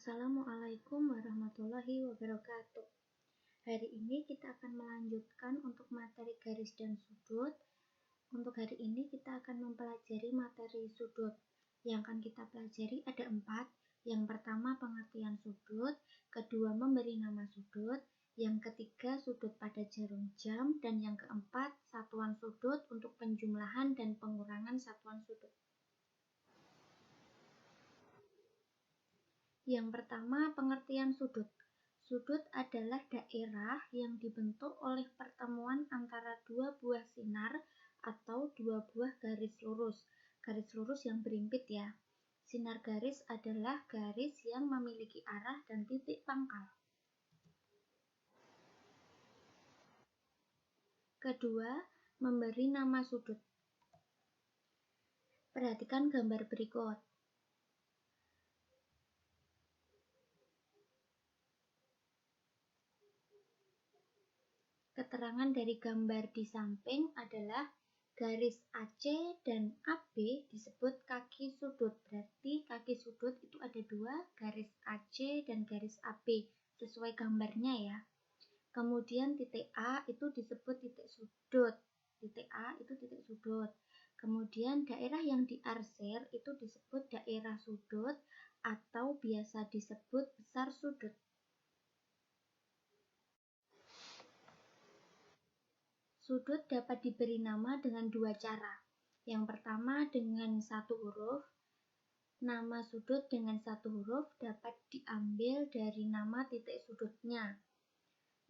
Assalamualaikum warahmatullahi wabarakatuh. Hari ini kita akan melanjutkan untuk materi garis dan sudut. Untuk hari ini kita akan mempelajari materi sudut. Yang akan kita pelajari ada 4. Yang pertama pengertian sudut, kedua memberi nama sudut, yang ketiga sudut pada jarum jam, dan yang keempat satuan sudut untuk penjumlahan dan pengurangan satuan sudut. Yang pertama, pengertian sudut. Sudut adalah daerah yang dibentuk oleh pertemuan antara dua buah sinar atau dua buah garis lurus. Garis lurus yang berimpit ya. Sinar garis adalah garis yang memiliki arah dan titik pangkal. Kedua, memberi nama sudut. Perhatikan gambar berikut. Keterangan dari gambar di samping adalah garis AC dan AB disebut kaki sudut. Berarti kaki sudut itu ada 2, garis AC dan garis AB, sesuai gambarnya ya. Kemudian titik A itu disebut titik sudut. Titik A itu titik sudut. Kemudian daerah yang diarsir itu disebut daerah sudut atau biasa disebut besar sudut. Sudut dapat diberi nama dengan 2 cara. Yang pertama dengan 1 huruf. Nama sudut dengan 1 huruf dapat diambil dari nama titik sudutnya.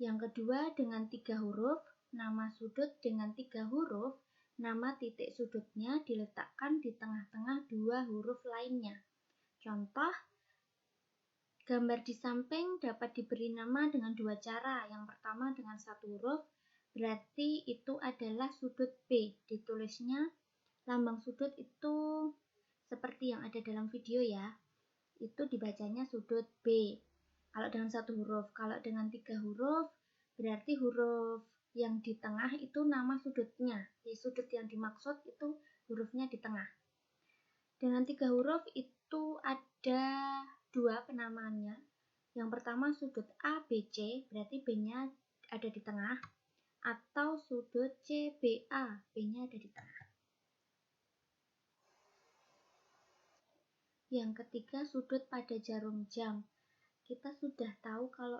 Yang kedua dengan 3 huruf. Nama sudut dengan 3 huruf, nama titik sudutnya diletakkan di tengah-tengah 2 huruf lainnya. Contoh, gambar di samping dapat diberi nama dengan 2 cara. Yang pertama dengan 1 huruf, berarti itu adalah sudut B. Ditulisnya lambang sudut itu seperti yang ada dalam video ya. Itu dibacanya sudut B. Kalau dengan 1 huruf. Kalau dengan 3 huruf, berarti huruf yang di tengah itu nama sudutnya. Sudut yang dimaksud itu hurufnya di tengah. Dengan 3 huruf itu ada 2 penamaannya. Yang pertama sudut ABC, berarti B-nya ada di tengah. Atau sudut CBA, B-nya ada di tengah. Yang ketiga, sudut pada jarum jam. Kita sudah tahu kalau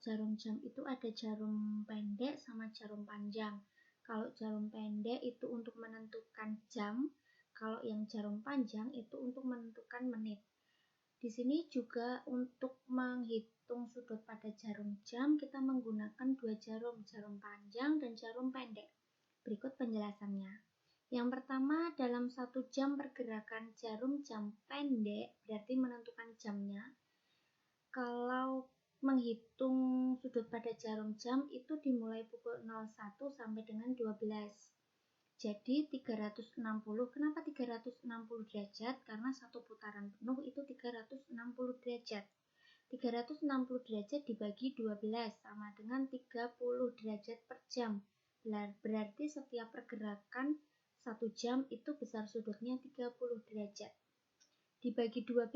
jarum jam itu ada jarum pendek sama jarum panjang. Kalau jarum pendek itu untuk menentukan jam, kalau yang jarum panjang itu untuk menentukan menit. Di sini juga untuk menghitung sudut pada jarum jam, kita menggunakan 2 jarum, jarum panjang dan jarum pendek. Berikut penjelasannya. Yang pertama, dalam 1 jam pergerakan jarum jam pendek, berarti menentukan jamnya. Kalau menghitung sudut pada jarum jam itu dimulai pukul 01 sampai dengan 12. Jadi 360, kenapa 360 derajat? Karena satu putaran penuh itu 360 derajat. 360 derajat dibagi 12 sama dengan 30 derajat per jam. Berarti setiap pergerakan 1 jam itu besar sudutnya 30 derajat. Dibagi 12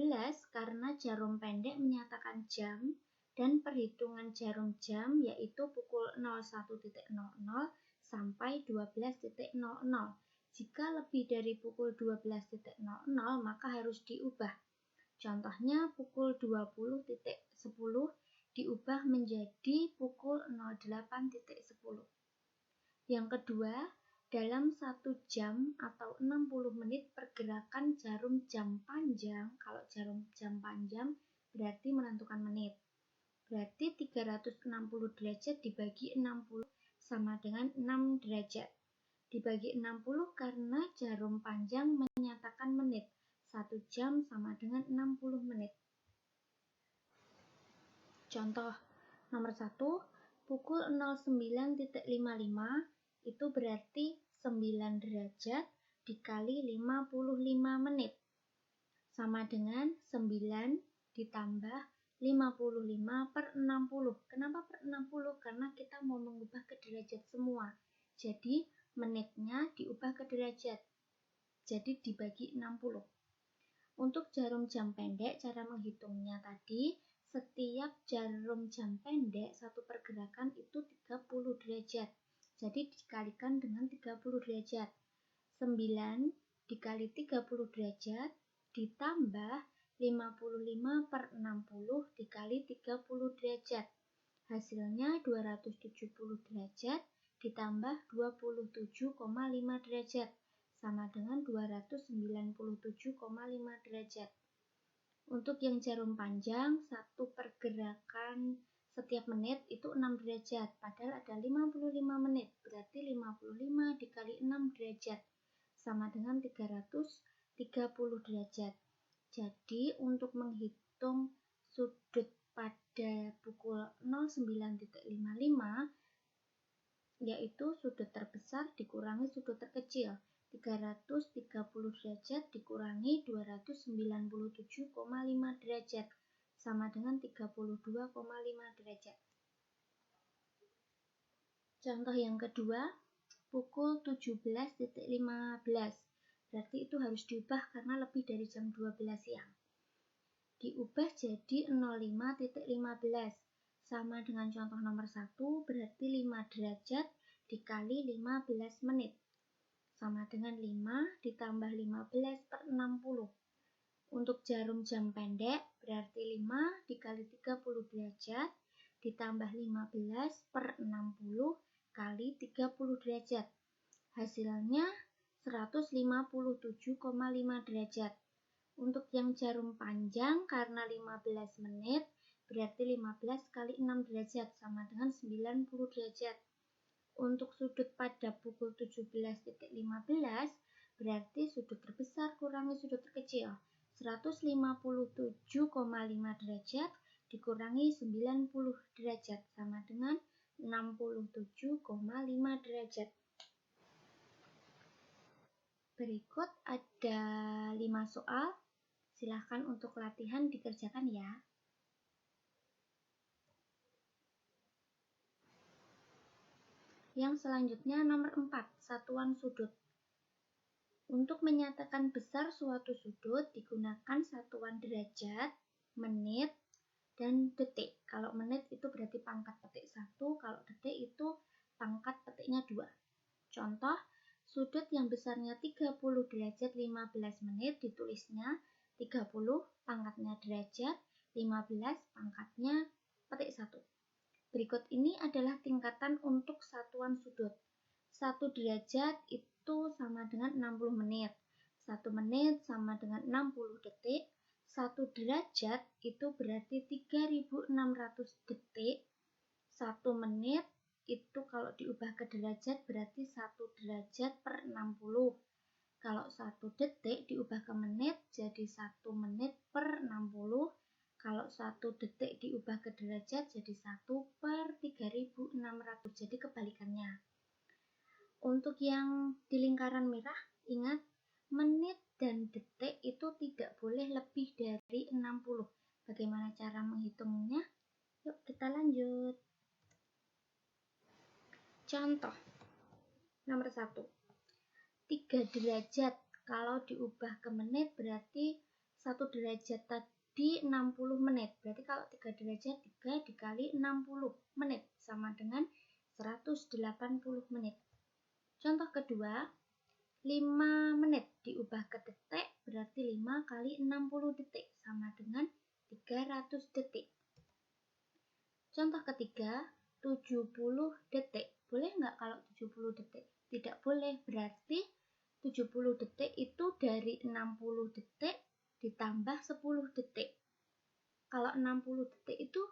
karena jarum pendek menyatakan jam dan perhitungan jarum jam yaitu pukul 01.00 sampai 12.00. Jika lebih dari pukul 12.00 maka harus diubah. Contohnya pukul 20.10 diubah menjadi pukul 08.10. Yang kedua, dalam 1 jam atau 60 menit pergerakan jarum jam panjang. Kalau jarum jam panjang berarti menentukan menit. Berarti 360 derajat dibagi 60 sama dengan 6 derajat. Dibagi 60 karena jarum panjang menyatakan menit. 1 jam sama dengan 60 menit. Contoh nomor 1, pukul 09.55 itu berarti 9 derajat dikali 55 menit. Sama dengan 9 ditambah 55 per 60. Kenapa per 60? Karena kita mau mengubah ke derajat semua. Jadi menitnya diubah ke derajat. Jadi dibagi 60. Untuk jarum jam pendek, cara menghitungnya tadi, setiap jarum jam pendek satu pergerakan itu 30 derajat. Jadi dikalikan dengan 30 derajat. 9 dikali 30 derajat ditambah 55/60 dikali 30 derajat. Hasilnya 270 derajat ditambah 27,5 derajat sama dengan 297,5 derajat. Untuk yang jarum panjang, satu pergerakan setiap menit itu 6 derajat, padahal ada 55 menit, berarti 55 dikali 6 derajat, sama dengan 330 derajat. Jadi, untuk menghitung sudut pada pukul 09.55, yaitu sudut terbesar dikurangi sudut terkecil. 330 derajat dikurangi 297,5 derajat sama dengan 32,5 derajat. Contoh yang kedua, pukul 17.15. Berarti itu harus diubah karena lebih dari jam 12 siang. Diubah jadi 05.15 sama dengan contoh nomor 1, berarti 5 derajat dikali 15 menit. Sama dengan 5 ditambah 15/60. Untuk jarum jam pendek berarti 5 dikali 30 derajat ditambah 15/60 kali 30 derajat. Hasilnya 157,5 derajat. Untuk yang jarum panjang karena 15 menit berarti 15 kali 6 derajat sama dengan 90 derajat. Untuk sudut pada pukul 17.15 berarti sudut terbesar kurangi sudut terkecil. 157,5 derajat dikurangi 90 derajat sama dengan 67,5 derajat. Berikut ada 5 soal. Silahkan untuk latihan dikerjakan ya. Yang selanjutnya nomor 4, satuan sudut. Untuk menyatakan besar suatu sudut digunakan satuan derajat, menit, dan detik. Kalau menit itu berarti pangkat petik 1, kalau detik itu pangkat petiknya 2. Contoh, sudut yang besarnya 30 derajat 15 menit ditulisnya 30 pangkatnya derajat, 15 pangkatnya petik 1. Berikut ini adalah tingkatan untuk satuan sudut. 1 derajat itu sama dengan 60 menit. 1 menit sama dengan 60 detik. 1 derajat itu berarti 3600 detik. 1 menit itu kalau diubah ke derajat berarti 1 derajat per 60. Kalau 1 detik diubah ke menit jadi 1 menit per 60. Kalau 1 detik diubah ke derajat jadi 1/3600. Jadi kebalikannya. Untuk yang di lingkaran merah, ingat menit dan detik itu tidak boleh lebih dari 60. Bagaimana cara menghitungnya? Yuk kita lanjut. Contoh nomor 1. 3 derajat. Kalau diubah ke menit berarti 1 derajat tadi 60 menit. Berarti kalau 3 derajat 3 dikali 60 menit sama dengan 180 menit. Contoh kedua, 5 menit diubah ke detik berarti 5 kali 60 detik sama dengan 300 detik. Contoh ketiga, 70 detik. Boleh nggak kalau 70 detik? Tidak boleh, berarti 70 detik itu dari 60 detik ditambah 10 detik. Kalau 60 detik itu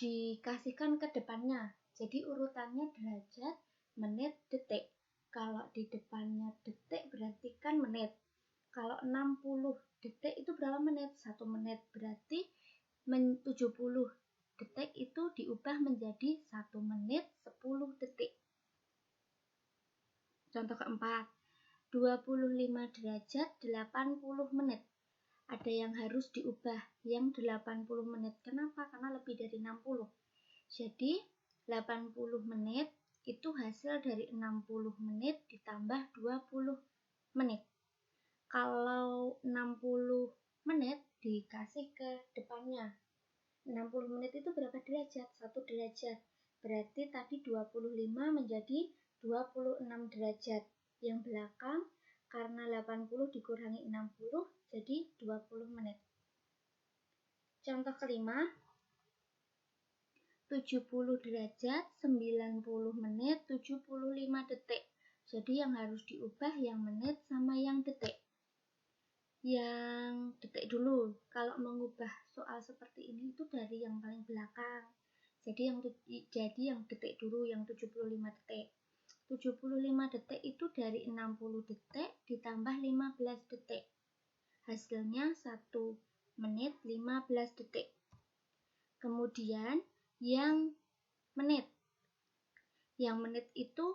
dikasihkan ke depannya. Jadi urutannya derajat, menit, detik. Kalau di depannya detik berarti kan menit. Kalau 60 detik itu berapa menit? 1 menit. Berarti 70 detik itu diubah menjadi 1 menit 10 detik. Contoh keempat, 25 derajat 80 menit. Ada yang harus diubah yang 80 menit. Kenapa? Karena lebih dari 60. Jadi 80 menit itu hasil dari 60 menit ditambah 20 menit. Kalau 60 menit dikasih ke depannya. 60 menit itu berapa derajat? 1 derajat. Berarti tadi 25 menjadi 26 derajat. Yang belakang karena 80 dikurangi 60 jadi 20 menit. Contoh kelima, 70 derajat, 90 menit, 75 detik. Jadi yang harus diubah yang menit sama yang detik. Yang detik dulu. Kalau mengubah soal seperti ini itu dari yang paling belakang. Jadi yang detik dulu, yang 75 detik. 75 detik itu dari 60 detik ditambah 15 detik. Hasilnya 1 menit 15 detik. Kemudian yang menit. Yang menit itu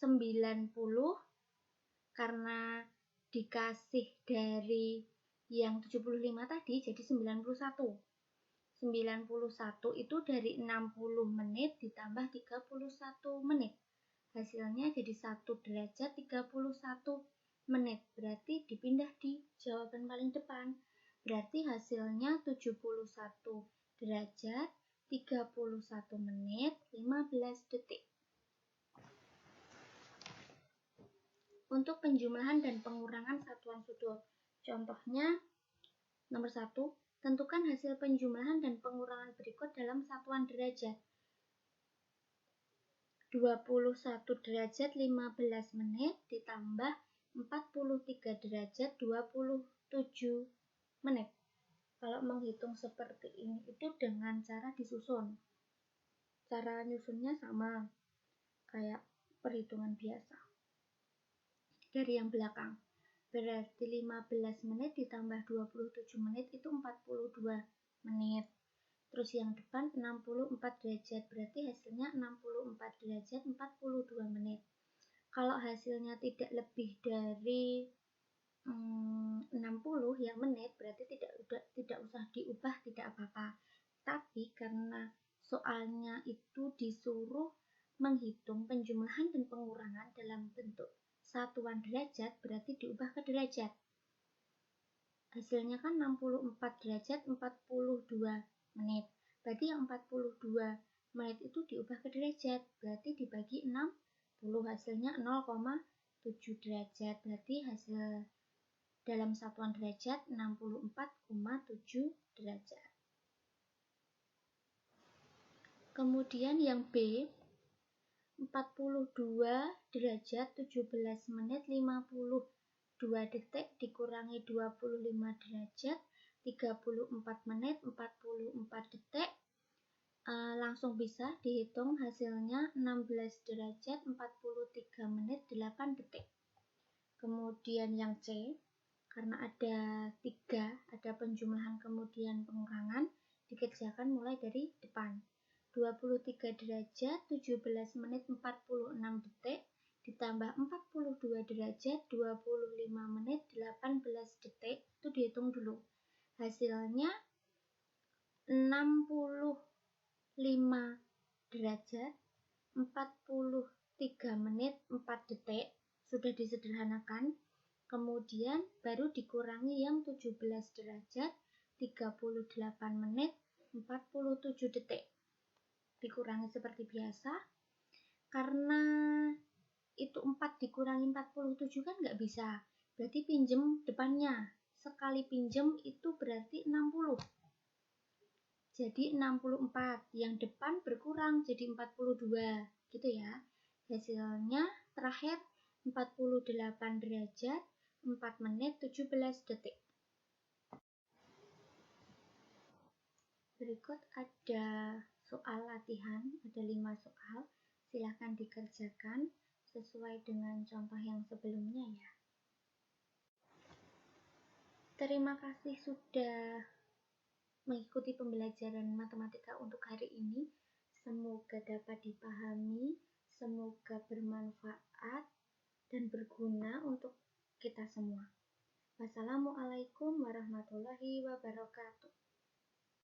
90 karena dikasih dari yang 75 tadi jadi 91. 91 itu dari 60 menit ditambah 31 menit. Hasilnya jadi 1 derajat 31 menit. Berarti dipindah di jawaban paling depan. Berarti hasilnya 71 derajat 31 menit 15 detik. Untuk penjumlahan dan pengurangan satuan sudut. Contohnya nomor 1, tentukan hasil penjumlahan dan pengurangan berikut dalam satuan derajat. 21 derajat 15 menit ditambah 43 derajat 27 menit. Kalau menghitung seperti ini itu dengan cara disusun. Cara nyusunnya sama kayak perhitungan biasa. Dari yang belakang. Berarti 15 menit ditambah 27 menit itu 42 menit. Terus yang depan 64 derajat. Berarti hasilnya 64 derajat 42 menit. Kalau hasilnya tidak lebih dari 60 yang menit, berarti tidak usah diubah, tidak apa-apa. Tapi karena soalnya itu disuruh menghitung penjumlahan dan pengurangan dalam bentuk satuan derajat, berarti diubah ke derajat. Hasilnya kan 64 derajat 42 menit. Berarti yang 42 menit itu diubah ke derajat. Berarti dibagi 60 hasilnya 0,7 derajat. Berarti hasil dalam satuan derajat 64,7 derajat. Kemudian yang B, 42 derajat 17 menit 52 detik dikurangi 25 derajat 34 menit 44 detik. Langsung bisa dihitung hasilnya 16 derajat 43 menit 8 detik. Kemudian yang C, karena ada 3, ada penjumlahan kemudian pengurangan, dikerjakan mulai dari depan. 23 derajat 17 menit 46 detik ditambah 42 derajat 25 menit 18 detik, itu dihitung dulu. Hasilnya 65 derajat 43 menit 4 detik, sudah disederhanakan. Kemudian baru dikurangi yang 17 derajat 38 menit 47 detik. Dikurangi seperti biasa. Karena itu 4 dikurangi 47 kan nggak bisa. Berarti pinjem depannya. Sekali pinjem itu berarti 60. Jadi 64. Yang depan berkurang jadi 42. Gitu ya. Hasilnya terakhir 48 derajat 4 menit 17 detik. Berikut ada soal latihan, ada 5 soal. Silahkan dikerjakan sesuai dengan contoh yang sebelumnya ya. Terima kasih sudah mengikuti pembelajaran matematika untuk hari ini. Semoga dapat dipahami, semoga bermanfaat dan berguna untuk kita semua. Wassalamualaikum warahmatullahi wabarakatuh.